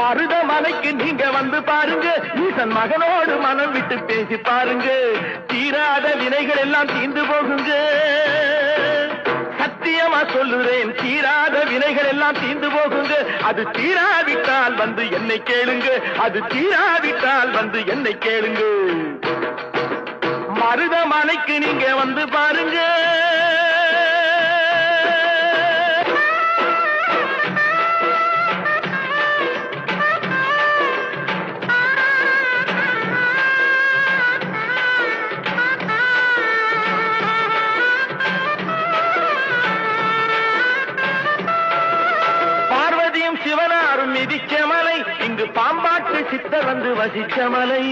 மருதமலைக்கு நீங்க வந்து பாருங்க, ஈசன் மகனோடு மனம் விட்டு பேசி பாருங்க, தீராத வினைகள் எல்லாம் தீர்ந்து போகுங்க. சத்தியமா சொல்லுறேன், தீராத வினைகள் எல்லாம் தீர்ந்து போகுங்க. அது தீராவிட்டால் வந்து என்னை கேளுங்க, அது தீராவிட்டால் வந்து என்னை கேளுங்க. மருதமலைக்கு நீங்க வந்து பாருங்க. சிவனாரும் மிதிச்ச மலை, இங்கு பாம்பாட்டு சித்தர் வந்து வசிச்ச மலை.